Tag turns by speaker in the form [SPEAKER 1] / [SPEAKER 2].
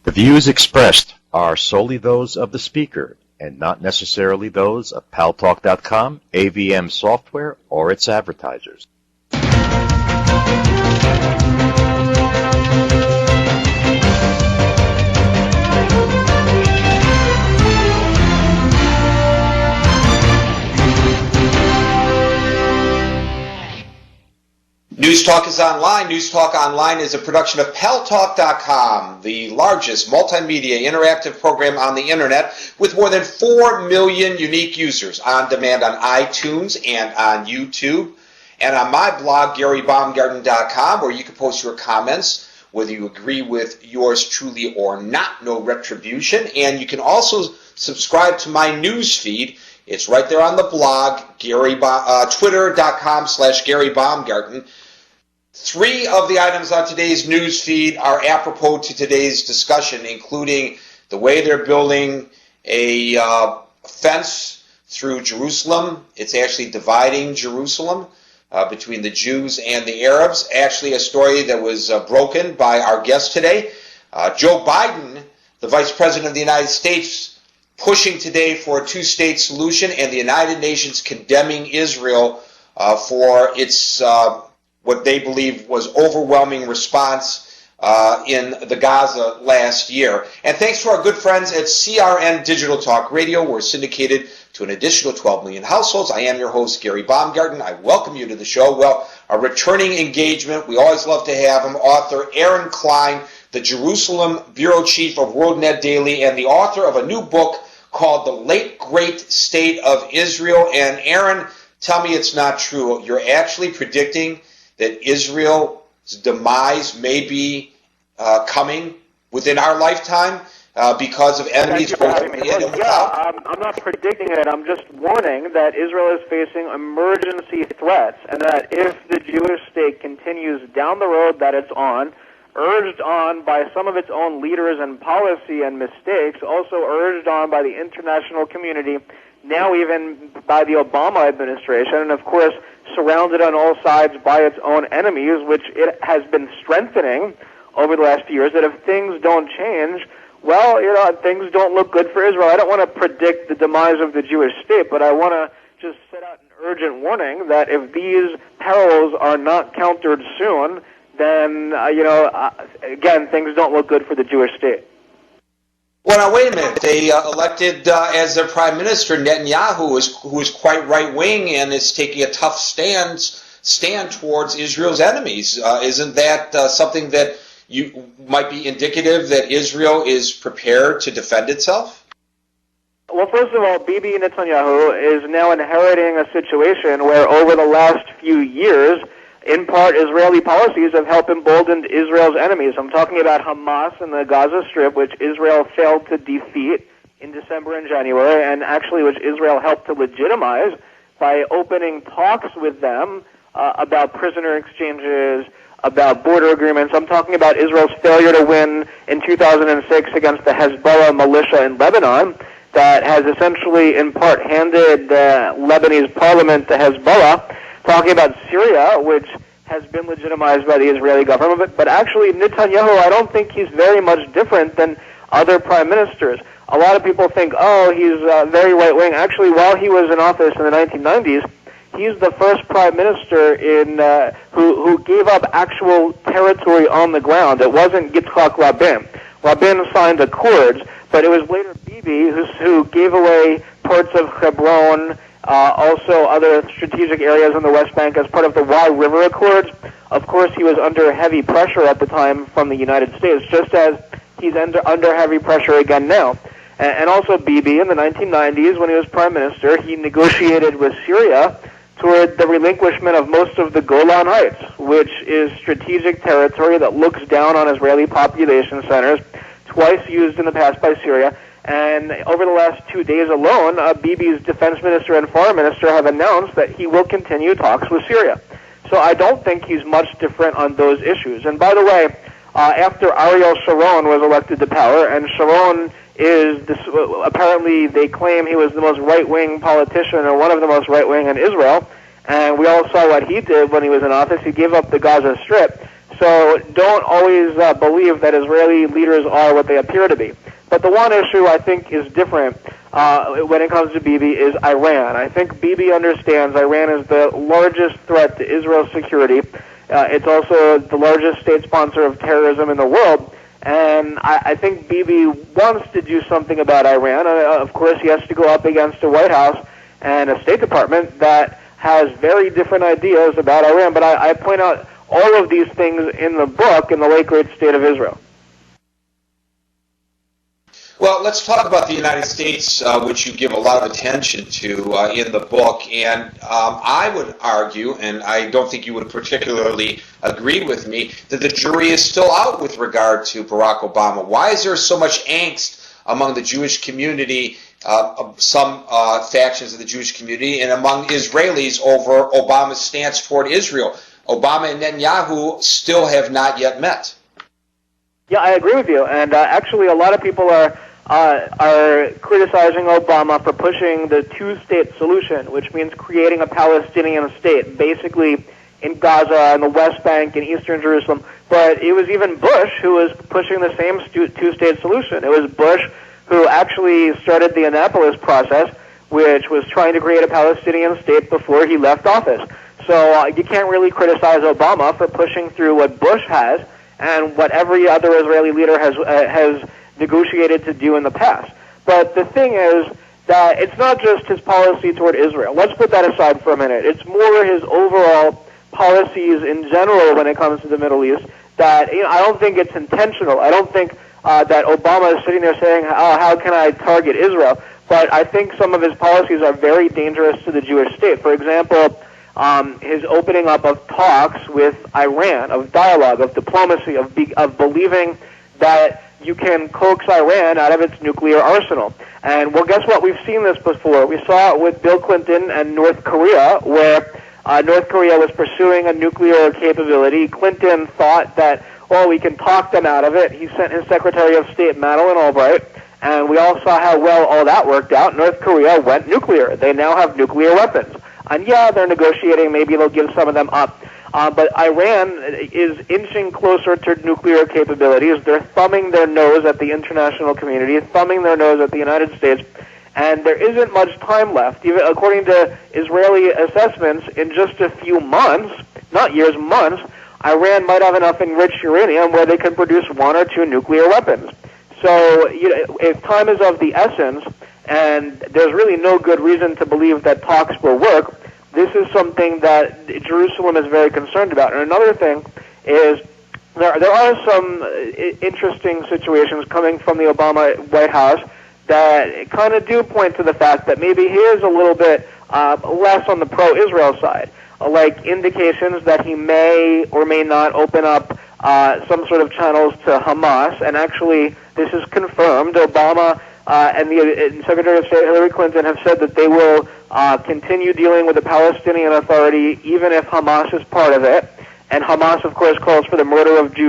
[SPEAKER 1] The views expressed are solely those of the speaker and not necessarily those of Paltalk.com, AVM Software, or its advertisers.
[SPEAKER 2] News Talk is online. News Talk Online is a production of Paltalk.com, the largest multimedia interactive program on the internet with more than 4 million unique users on demand on iTunes and on YouTube. And on my blog, GaryBaumgarten.com, where you can post your comments, whether you agree with yours truly or not, no retribution. And you can also subscribe to my news feed. It's right there on the blog, Twitter.com/GaryBaumgarten. 3 of the items on today's news feed are apropos to today's discussion, including the way they're building a fence through Jerusalem. It's actually dividing Jerusalem between the Jews and the Arabs. Actually, a story that was broken by our guest today. Joe Biden, the Vice President of the United States, pushing today for a 2-state solution, and the United Nations condemning Israel for its what they believe was overwhelming response in the Gaza last year. And thanks to our good friends at CRN Digital Talk Radio, we're syndicated to an additional 12 million households. I am your host, Gary Baumgarten. I welcome you to the show. Well, a returning engagement, we always love to have him, author Aaron Klein, the Jerusalem Bureau Chief of WorldNet Daily, and the author of a new book called The Late Great State of Israel. And Aaron, tell me it's not true. You're actually predicting that Israel's demise may be coming within our lifetime because of enemies both within and without?
[SPEAKER 3] I'm not predicting it. I'm just warning that Israel is facing emergency threats, and that if the Jewish state continues down the road that it's on, urged on by some of its own leaders and policy and mistakes, also urged on by the international community, now even by the Obama administration, and of course surrounded on all sides by its own enemies, which it has been strengthening over the last few years, that if things don't change, well, things don't look good for Israel. I don't want to predict the demise of the Jewish state, but I want to just set out an urgent warning that if these perils are not countered soon, then, again, things don't look good for the Jewish state.
[SPEAKER 2] Well, now, wait a minute. They elected as their prime minister Netanyahu, who is quite right-wing and is taking a tough stand towards Israel's enemies. Isn't that something that you might be indicative that Israel is prepared to defend itself?
[SPEAKER 3] Well, first of all, Bibi Netanyahu is now inheriting a situation where over the last few years, in part, Israeli policies have helped embolden Israel's enemies. I'm talking about Hamas and the Gaza Strip, which Israel failed to defeat in December and January, and actually which Israel helped to legitimize by opening talks with them about prisoner exchanges, about border agreements. I'm talking about Israel's failure to win in 2006 against the Hezbollah militia in Lebanon that has essentially, in part, handed the Lebanese parliament to Hezbollah. Talking about Syria, which has been legitimized by the Israeli government, but actually Netanyahu, I don't think he's very much different than other prime ministers. A lot of people think, he's very right-wing. Actually, while he was in office in the 1990s, he's the first prime minister who gave up actual territory on the ground. It wasn't Yitzhak Rabin. Rabin signed accords, but it was later Bibi who gave away parts of Hebron, also other strategic areas in the West Bank as part of the Wye River Accords. Of course, he was under heavy pressure at the time from the United States, just as he's under heavy pressure again now. And also Bibi, in the 1990s, when he was prime minister, he negotiated with Syria toward the relinquishment of most of the Golan Heights, which is strategic territory that looks down on Israeli population centers, twice used in the past by Syria. And over the last 2 days alone, Bibi's defense minister and foreign minister have announced that he will continue talks with Syria. So I don't think he's much different on those issues. And by the way, after Ariel Sharon was elected to power, and Sharon is apparently they claim he was the most right-wing politician or one of the most right-wing in Israel, and we all saw what he did when he was in office. He gave up the Gaza Strip. So don't always believe that Israeli leaders are what they appear to be. But the one issue I think is different when it comes to Bibi is Iran. I think Bibi understands Iran is the largest threat to Israel's security. It's also the largest state sponsor of terrorism in the world. And I think Bibi wants to do something about Iran. Of course, he has to go up against a White House and a State Department that has very different ideas about Iran. But I point out all of these things in the book, In the Late Great State of Israel.
[SPEAKER 2] Well, let's talk about the United States, which you give a lot of attention to in the book. And I would argue, and I don't think you would particularly agree with me, that the jury is still out with regard to Barack Obama. Why is there so much angst among the Jewish community, some factions of the Jewish community, and among Israelis over Obama's stance toward Israel? Obama and Netanyahu still have not yet met.
[SPEAKER 3] Yeah, I agree with you. And actually, a lot of people are criticizing Obama for pushing the two-state solution, which means creating a Palestinian state, basically in Gaza and the West Bank and Eastern Jerusalem. But it was even Bush who was pushing the same two-state solution. It was Bush who actually started the Annapolis process, which was trying to create a Palestinian state before he left office. So you can't really criticize Obama for pushing through what Bush has and what every other Israeli leader has negotiated to do in the past. But the thing is that it's not just his policy toward Israel. Let's put that aside for a minute. It's more his overall policies in general when it comes to the Middle East that I don't think it's intentional. I don't think that Obama is sitting there saying, oh, how can I target Israel? But I think some of his policies are very dangerous to the Jewish state. For example, his opening up of talks with Iran, of dialogue, of diplomacy, of believing that you can coax Iran out of its nuclear arsenal. And, well, guess what? We've seen this before. We saw it with Bill Clinton and North Korea, where North Korea was pursuing a nuclear capability. Clinton thought that, well, we can talk them out of it. He sent his Secretary of State, Madeleine Albright, and we all saw how well all that worked out. North Korea went nuclear. They now have nuclear weapons. And, yeah, they're negotiating. Maybe they'll give some of them up. But Iran is inching closer to nuclear capabilities. They're thumbing their nose at the international community, thumbing their nose at the United States, and there isn't much time left. Even according to Israeli assessments, in just a few months, not years, months, Iran might have enough enriched uranium where they can produce 1 or 2 nuclear weapons. So if time is of the essence, and there's really no good reason to believe that talks will work, this is something that Jerusalem is very concerned about. And another thing is there are some interesting situations coming from the Obama White House that kind of do point to the fact that maybe he is a little bit less on the pro-Israel side, like indications that he may or may not open up some sort of channels to Hamas. And actually, this is confirmed. Obama and the Secretary of State Hillary Clinton have said that they will continue dealing with the Palestinian Authority even if Hamas is part of it. And Hamas, of course, calls for the murder of Jews